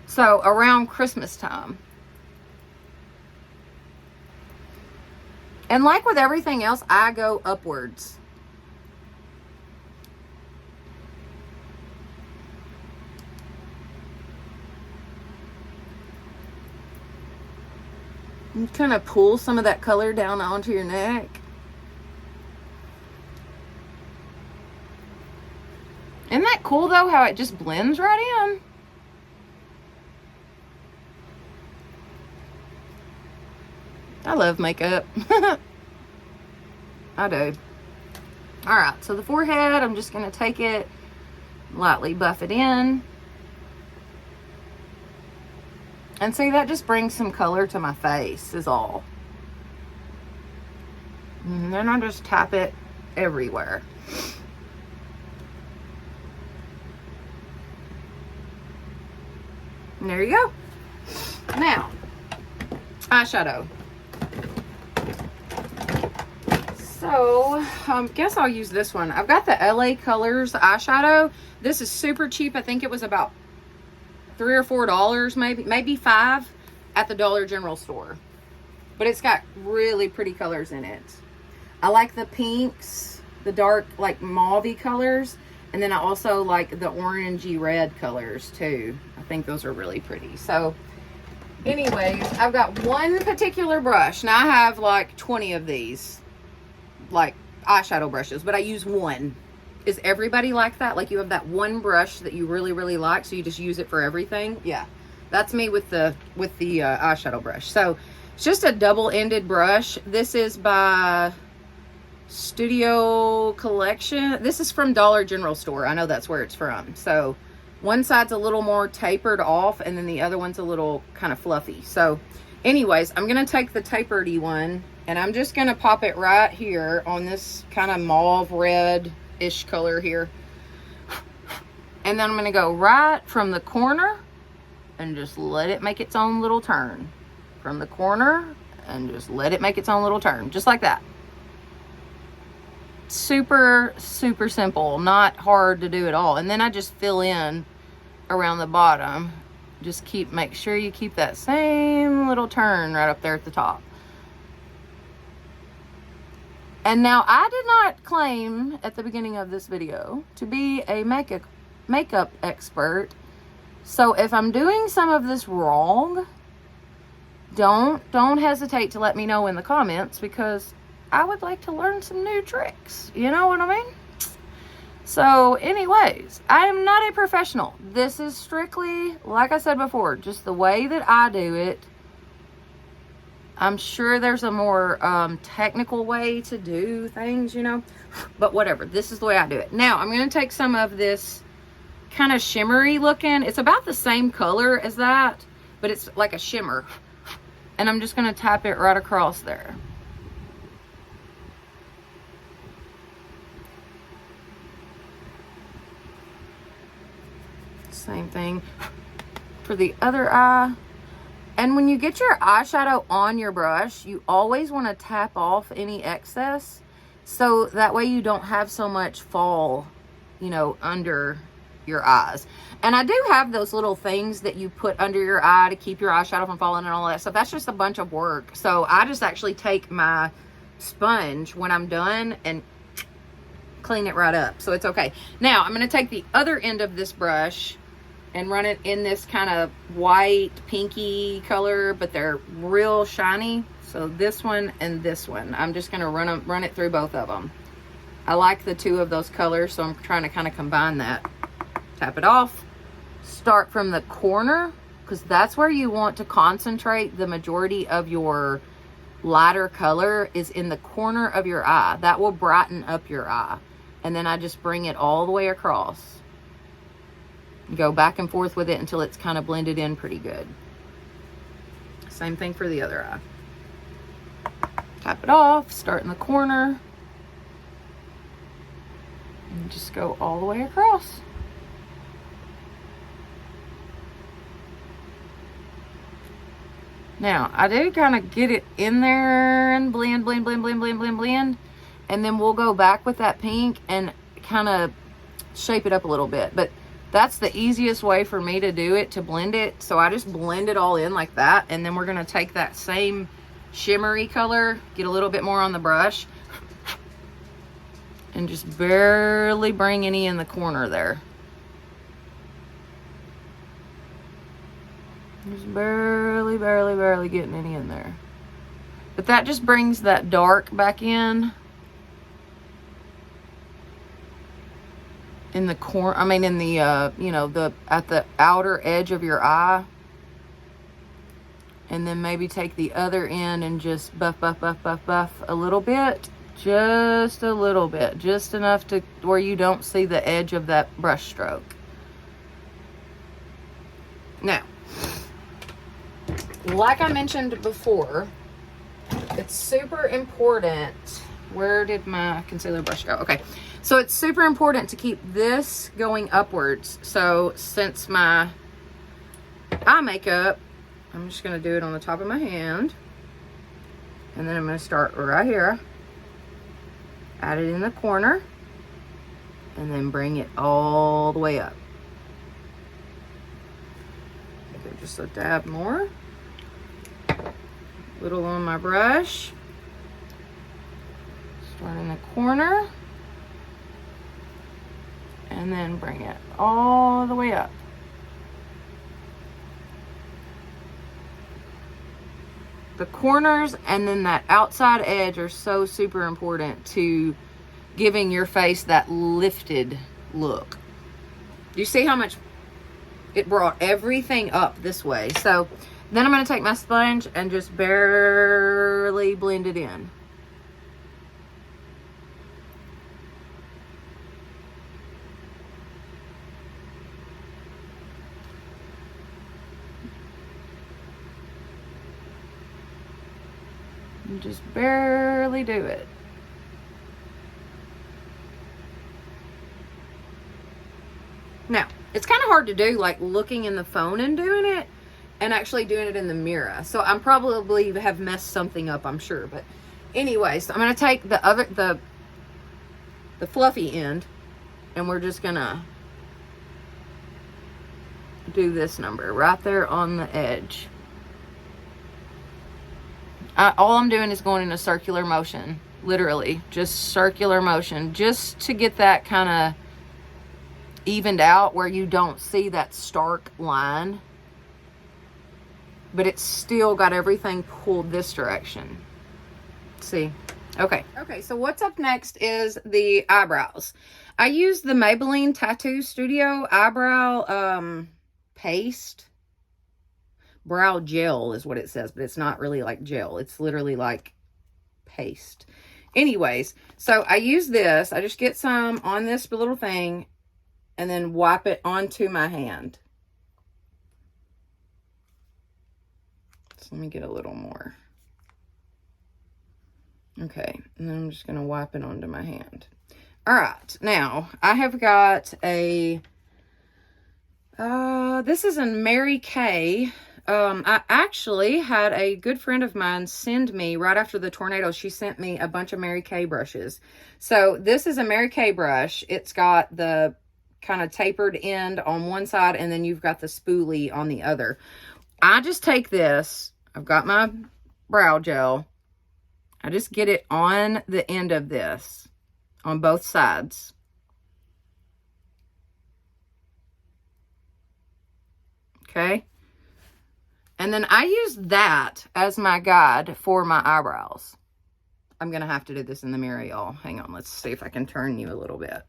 So around Christmas time. And like with everything else, I go upwards. You kind of pull some of that color down onto your neck. Isn't that cool though, how it just blends right in? I love makeup. I do. All right, so the forehead, I'm just gonna take it, lightly buff it in. And see, that just brings some color to my face is all. And then I just tap it everywhere. And there you go. Now, eyeshadow. So, guess I'll use this one. I've got the LA Colors eyeshadow. This is super cheap. I think it was about $3 or $4, maybe $5 at the Dollar General store. But it's got really pretty colors in it. I like the pinks, the dark, like mauve-y colors. And then I also like the orangey red colors too. I think those are really pretty. So, anyways, I've got one particular brush. Now I have like 20 of these, like eyeshadow brushes, but I use one. Is everybody like that? Like you have that one brush that you really, really like, so you just use it for everything? Yeah, that's me with the eyeshadow brush. So it's just a double-ended brush. This is by Studio Collection. This is from Dollar General store. I know that's where it's from. So one side's a little more tapered off, and then the other one's a little kind of fluffy. So anyways, I'm gonna take the tapered-y one, and I'm just gonna pop it right here on this kind of mauve red-ish color here. And then I'm gonna go right from the corner and just let it make its own little turn. From the corner and just let it make its own little turn, just like that. Super, super simple, not hard to do at all. And then I just fill in around the bottom. Just make sure you keep that same little turn right up there at the top. And now, I did not claim at the beginning of this video to be a makeup expert. So if I'm doing some of this wrong, don't hesitate to let me know in the comments, because I would like to learn some new tricks. You know what I mean? So anyways, I am not a professional. This is strictly, like I said before, just the way that I do it. I'm sure there's a more technical way to do things, you know, but whatever. This is the way I do it. Now, I'm going to take some of this kind of shimmery looking. It's about the same color as that, but it's like a shimmer. And I'm just going to tap it right across there. Same thing for the other eye. And when you get your eyeshadow on your brush, you always want to tap off any excess, so that way you don't have so much fall, you know, under your eyes. And I do have those little things that you put under your eye to keep your eyeshadow from falling and all that stuff. That's just a bunch of work. So I just actually take my sponge when I'm done and clean it right up. So it's okay. Now I'm going to take the other end of this brush and run it in this kind of white pinky color, but they're real shiny. So this one and this one, I'm just gonna run it through both of them. I like the two of those colors, so I'm trying to kind of combine that. Tap it off. Start from the corner, because that's where you want to concentrate the majority of your lighter color, is in the corner of your eye. That will brighten up your eye. And then I just bring it all the way across. Go back and forth with it until it's kind of blended in pretty good. Same thing for the other eye. Tap it off, start in the corner, and just go all the way across. Now, I do kind of get it in there and blend, blend, blend, blend, blend, blend, blend. And then we'll go back with that pink and kind of shape it up a little bit. But that's the easiest way for me to do it, to blend it. So I just blend it all in like that. And then we're going to take that same shimmery color, get a little bit more on the brush, and just barely bring any in the corner there. Just barely, barely, barely getting any in there. But that just brings that dark back in the corner, I mean in the, you know, at the outer edge of your eye. And then maybe take the other end and just buff, buff, buff, buff, buff a little bit. Just a little bit. Just enough to where you don't see the edge of that brush stroke. Now, like I mentioned before, it's super important. Where did my concealer brush go? Okay. So it's super important to keep this going upwards. So since my eye makeup, I'm just going to do it on the top of my hand. And then I'm going to start right here. Add it in the corner. And then bring it all the way up. Okay, just a dab more. Little on my brush. Start in the corner. And then bring it all the way up. The corners and then that outside edge are so super important to giving your face that lifted look. You see how much it brought everything up this way? So then I'm going to take my sponge and just barely blend it in. And just barely do it. Now, it's kind of hard to do, like looking in the phone and doing it, and actually doing it in the mirror. So I'm probably have messed something up, I'm sure. But anyways, I'm gonna take the fluffy end, and we're just gonna do this number right there on the edge. All I'm doing is going in a circular motion, literally, just circular motion, just to get that kind of evened out where you don't see that stark line, but it's still got everything pulled this direction. See? Okay, so what's up next is the eyebrows. I use the Maybelline Tattoo Studio eyebrow paste. Brow gel is what it says, but it's not really like gel. It's literally like paste. Anyways, so I use this. I just get some on this little thing and then wipe it onto my hand. So let me get a little more. Okay, and then I'm just going to wipe it onto my hand. All right, now I have got a, this is a Mary Kay. I actually had a good friend of mine send me, right after the tornado, she sent me a bunch of Mary Kay brushes. So this is a Mary Kay brush. It's got the kind of tapered end on one side, and then you've got the spoolie on the other. I just take this, I've got my brow gel. I just get it on the end of this, on both sides. Okay. And then I use that as my guide for my eyebrows. I'm going to have to do this in the mirror, y'all. Hang on. Let's see if I can turn you a little bit.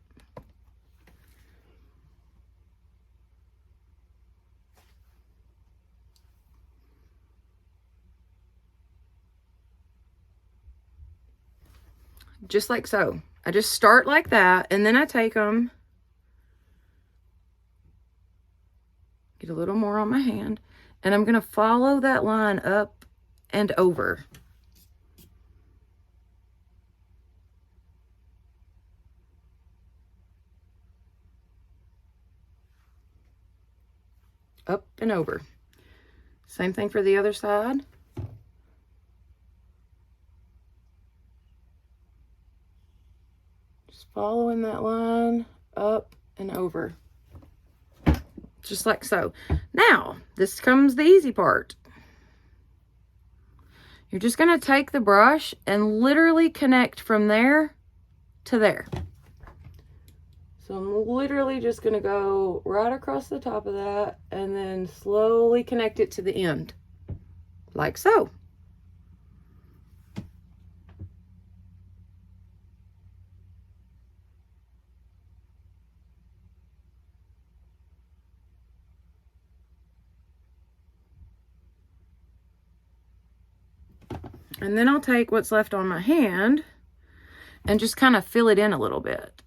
Just like so. I just start like that, and then I take them, get a little more on my hand, and I'm going to follow that line up and over. Up and over. Same thing for the other side. Just following that line up and over. Just like so. Now, this comes the easy part. You're just going to take the brush and literally connect from there to there. So I'm literally just going to go right across the top of that and then slowly connect it to the end. Like so. And then I'll take what's left on my hand and just kind of fill it in a little bit.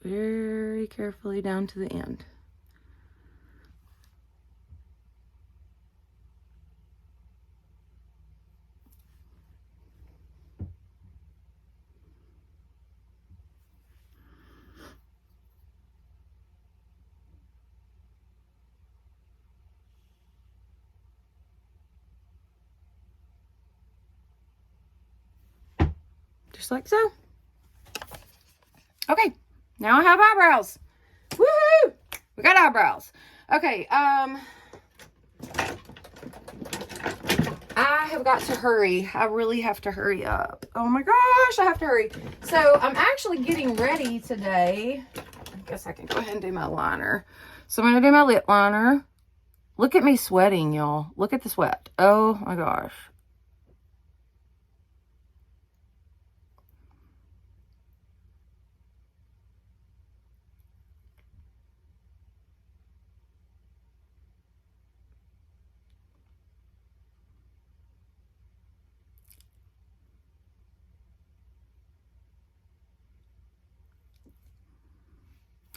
Very carefully down to the end. Just like so. Okay, now I have eyebrows. Woohoo! We got eyebrows. Okay, I have got to hurry. I really have to hurry up. Oh my gosh, I have to hurry. So I'm actually getting ready today. I guess I can go ahead and do my liner. So I'm going to do my lip liner. Look at me sweating, y'all. Look at the sweat. Oh my gosh.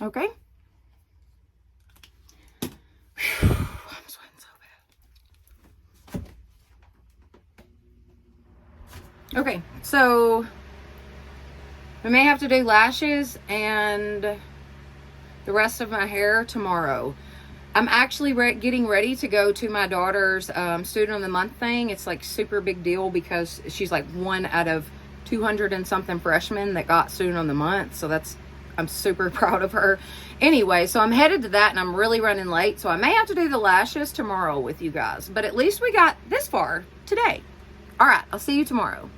Okay. Whew, I'm sweating so bad. Okay, so I may have to do lashes and the rest of my hair tomorrow. I'm actually getting ready to go to my daughter's student of the month thing. It's like super big deal because she's like one out of 200 and something freshmen that got student of the month. So I'm super proud of her. Anyway, so I'm headed to that and I'm really running late. So I may have to do the lashes tomorrow with you guys. But at least we got this far today. All right, I'll see you tomorrow.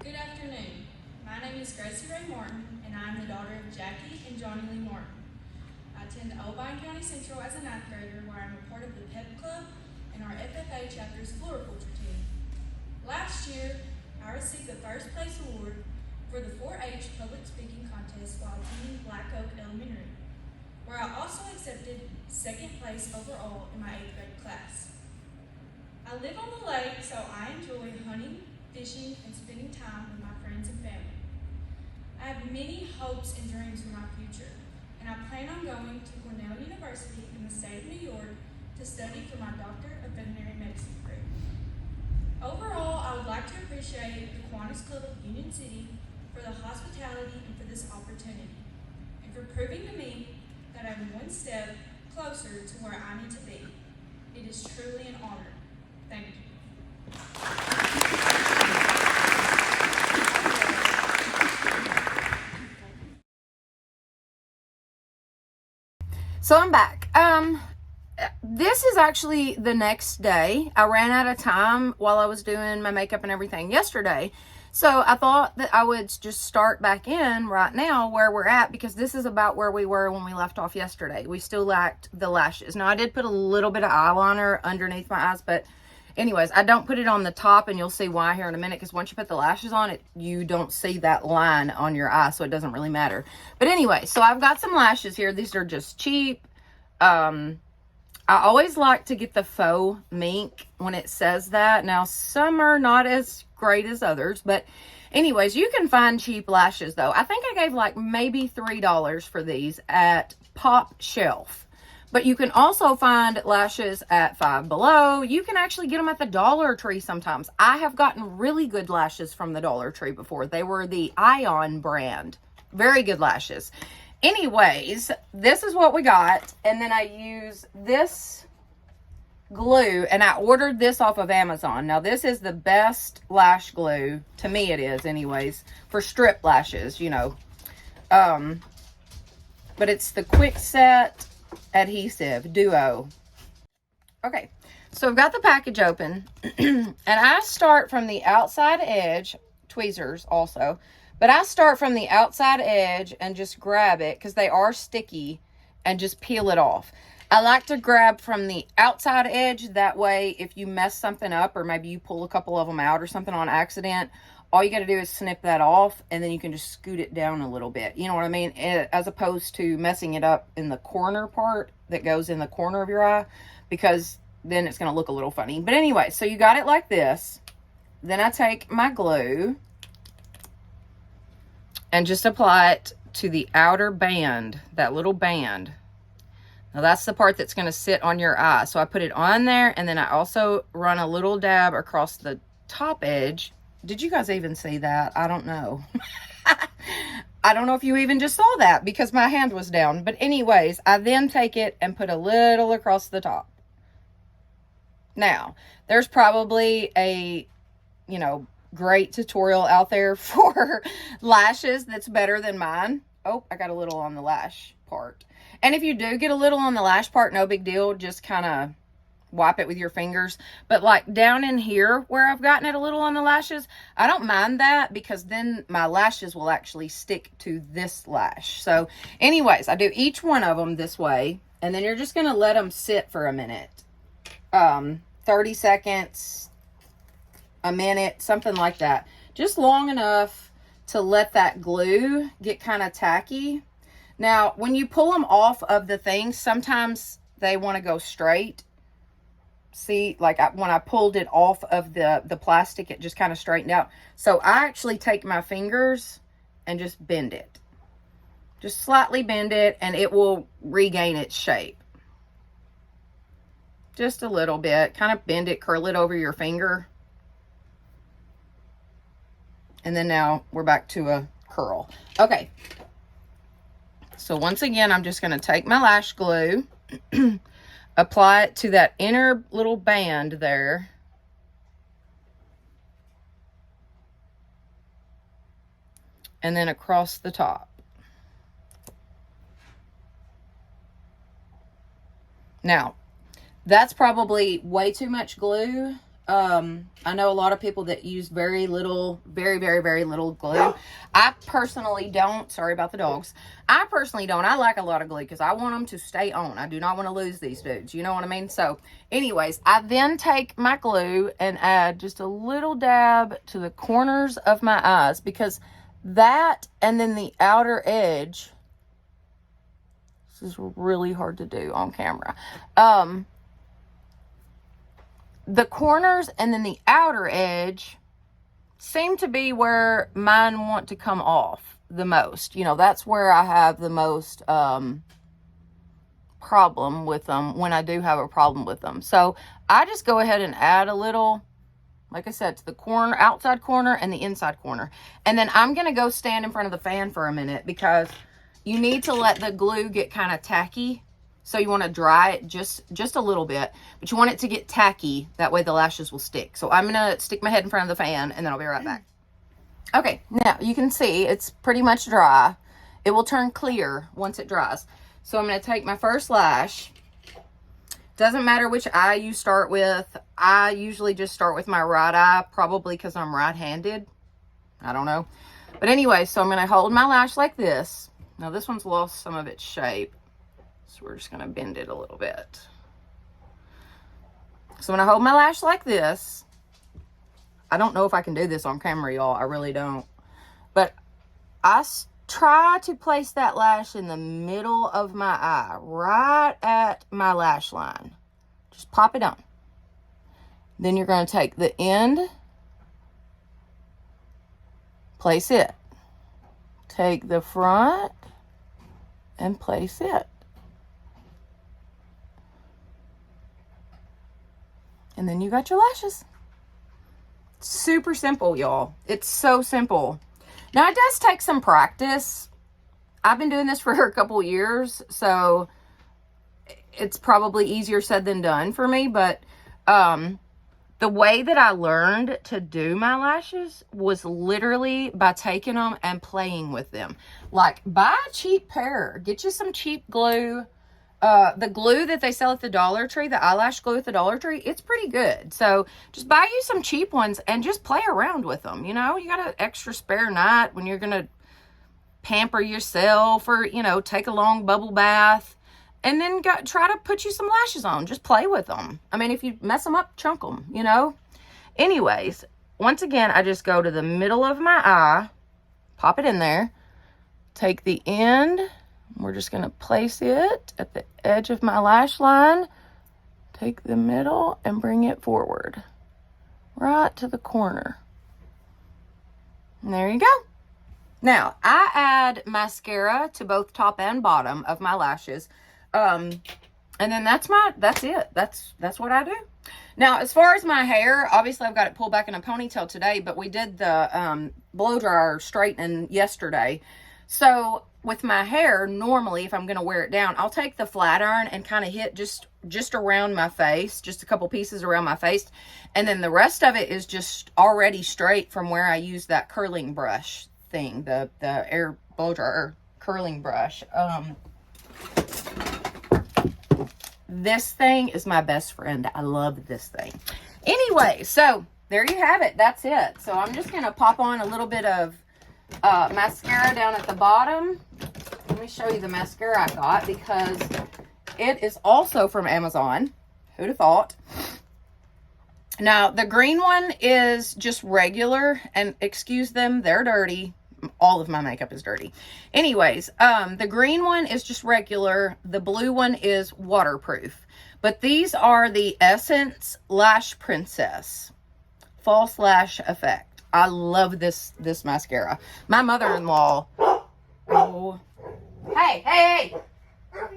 Good afternoon. My name is Gracie Ray Martin and I'm the daughter of Jackie and Johnny Lee Martin. I attend Oldbine County Central as a 9th grader where I'm a part of the PEP Club and our FFA chapter's floriculture team. Last year, I received the first place award for the 4-H public speaking contest while attending Black Oak Elementary, where I also accepted 2nd place overall in my 8th grade class. I live on the lake, so I enjoy hunting, fishing, and spending time with my friends and family. I have many hopes and dreams for my future, and I plan on going to Cornell University in the state of New York to study for my Doctor of Veterinary Medicine degree. Overall, I would like to appreciate the Kiwanis Club of Union City for the hospitality and for this opportunity, and for proving to me that I'm one step closer to where I need to be. It is truly an honor. Thank you. So I'm back. This is actually the next day. I ran out of time while I was doing my makeup and everything yesterday. So I thought that I would just start back in right now where we're at, because this is about where we were when we left off yesterday. We still lacked the lashes. Now I did put a little bit of eyeliner underneath my eyes, but anyways, I don't put it on the top, and you'll see why here in a minute, because once you put the lashes on it, you don't see that line on your eye, so it doesn't really matter. But anyway, so I've got some lashes here. These are just cheap. I always like to get the faux mink when it says that. Now, some are not as great as others, but anyways, you can find cheap lashes though. I think I gave like maybe $3 for these at Pop Shelf. But you can also find lashes at Five Below. You can actually get them at the Dollar Tree sometimes. I have gotten really good lashes from the Dollar Tree before. They were the Ion brand. Very good lashes. Anyways, this is what we got. And then I use this glue, and I ordered this off of Amazon. Now, this is the best lash glue. To me, it is anyways. For strip lashes, you know. But it's the Quick Set Adhesive Duo. Okay, so I've got the package open. And I start from the outside edge. Tweezers also. But I start from the outside edge and just grab it, because they are sticky, and just peel it off. I like to grab from the outside edge. That way, if you mess something up, or maybe you pull a couple of them out or something on accident, all you got to do is snip that off, and then you can just scoot it down a little bit. You know what I mean? As opposed to messing it up in the corner part that goes in the corner of your eye, because then it's going to look a little funny. But anyway, so you got it like this. Then I take my glue and just apply it to the outer band, that little band. Now that's the part that's gonna sit on your eye. So I put it on there, and then I also run a little dab across the top edge. Did you guys even see that? I don't know. I don't know if you even just saw that, because my hand was down. But anyways, I then take it and put a little across the top. Now, there's probably a, you know, great tutorial out there for lashes that's better than mine. Oh, I got a little on the lash part. And if you do get a little on the lash part, no big deal. Just kind of wipe it with your fingers. But like down in here where I've gotten it a little on the lashes, I don't mind that, because then my lashes will actually stick to this lash. So anyways, I do each one of them this way, and then you're just going to let them sit for a minute. 30 seconds, a minute, something like that. Just long enough to let that glue get kind of tacky. Now, when you pull them off of the thing, sometimes they want to go straight. See, like when I pulled it off of the plastic, it just kind of straightened out. So I actually take my fingers and just bend it. Just slightly bend it, and it will regain its shape. Just a little bit. Kind of bend it, curl it over your finger. And then now we're back to a curl. Okay. So once again, I'm just going to take my lash glue, apply it to that inner little band there. And then across the top. Now, that's probably way too much glue. I know a lot of people that use very little, very little glue. I personally don't. Sorry about the dogs. I personally don't. I like a lot of glue because I want them to stay on. I do not want to lose these dudes. You know what I mean? So anyways, I then take my glue and add just a little dab to the corners of my eyes, because that, and then the outer edge, this is really hard to do on camera. The corners and then the outer edge seem to be where mine want to come off the most. You know, that's where I have the most problem with them, when I do have a problem with them. So I just go ahead and add a little, like I said, to the corner, outside corner and the inside corner. And then I'm going to go stand in front of the fan for a minute, because you need to let the glue get kind of tacky. So you want to dry it just a little bit, but you want it to get tacky. That way the lashes will stick. So I'm going to stick my head in front of the fan, and then I'll be right back. Okay, now you can see it's pretty much dry. It will turn clear once it dries. So I'm going to take my first lash. Doesn't matter which eye you start with. I usually just start with my right eye, probably because I'm right-handed. I don't know. But anyway, so I'm going to hold my lash like this. Now this one's lost some of its shape. So we're just going to bend it a little bit. So I'm going to hold my lash like this. I don't know if I can do this on camera, y'all. I really don't. But I try to place that lash in the middle of my eye, right at my lash line. Just pop it on. Then you're going to take the end, place it. Take the front and place it. And then you got your lashes. Super simple, y'all. It's so simple. Now, it does take some practice. I've been doing this for a couple years, so it's probably easier said than done for me, but the way that I learned to do my lashes was literally by taking them and playing with them. Like, buy a cheap pair. Get you some cheap glue. The glue that they sell at the Dollar Tree, the eyelash glue at the Dollar Tree, it's pretty good. So just buy you some cheap ones and just play around with them. You know, you got an extra spare night when you're going to pamper yourself or, you know, take a long bubble bath. And then try to put you some lashes on. Just play with them. I mean, if you mess them up, chunk them, you know. Anyways, once again, I just go to the middle of my eye, pop it in there, take the end. We're just going to place it at the edge of my lash line. Take the middle and bring it forward. Right to the corner. And there you go. Now, I add mascara to both top and bottom of my lashes. And then that's it. That's what I do. Now, as far as my hair, obviously I've got it pulled back in a ponytail today, but we did the blow dryer straightening yesterday. So with my hair, normally if I'm going to wear it down, I'll take the flat iron and kind of hit just around my face, just a couple pieces around my face. And then the rest of it is just already straight from where I use that curling brush thing, the air blow dryer curling brush. This thing is my best friend. I love this thing. Anyway, so there you have it. That's it. So I'm just going to pop on a little bit of mascara down at the bottom. Let me show you the mascara I got because it is also from Amazon. Who'd have thought? Now, the green one is just regular, and excuse them, they're dirty. All of my makeup is dirty. Anyways, the green one is just regular. The blue one is waterproof. But these are the Essence Lash Princess False Lash Effect. I love this mascara. My mother-in-law. Oh. Hey.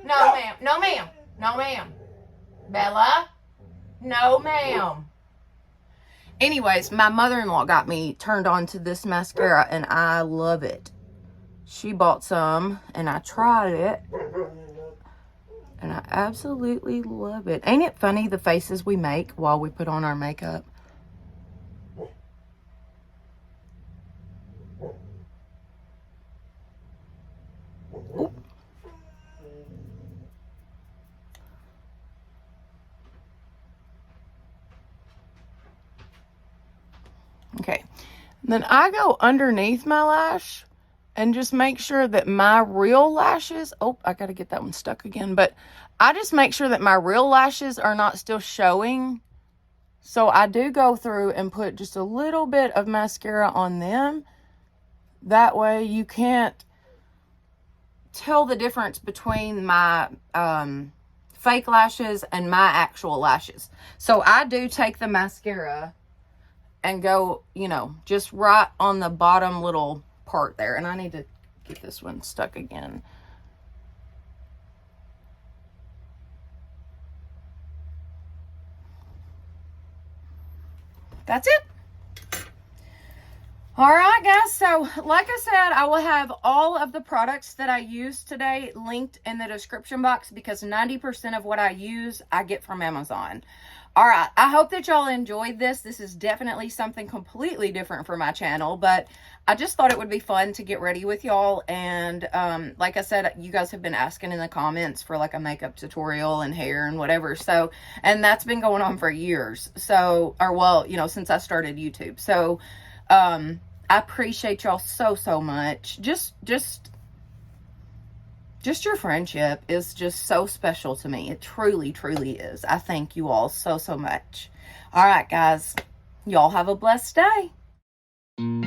No, ma'am. No, ma'am. No, ma'am. Bella. No, ma'am. Anyways, my mother-in-law got me turned on to this mascara, and I love it. She bought some, and I tried it, and I absolutely love it. Ain't it funny, the faces we make while we put on our makeup? Ooh. Okay, then I go underneath my lash and just make sure that my real lashes, oh, I got to get that one stuck again, but I just make sure that my real lashes are not still showing. So I do go through and put just a little bit of mascara on them. That way you can't tell the difference between my fake lashes and my actual lashes. So I do take the mascara and go, you know, just right on the bottom little part there. And I need to get this one stuck again. That's it. All right, guys. So, like I said, I will have all of the products that I used today linked in the description box because 90% of what I use, I get from Amazon. All right, I hope that y'all enjoyed this. This is definitely something completely different for my channel, but I just thought it would be fun to get ready with y'all. And like I said, you guys have been asking in the comments for like a makeup tutorial and hair and whatever. So, and that's been going on for years. So, or well, you know, since I started YouTube. So, I appreciate y'all so much. Just your friendship is just so special to me. It truly is. I thank you all so much. All right, guys. Y'all have a blessed day.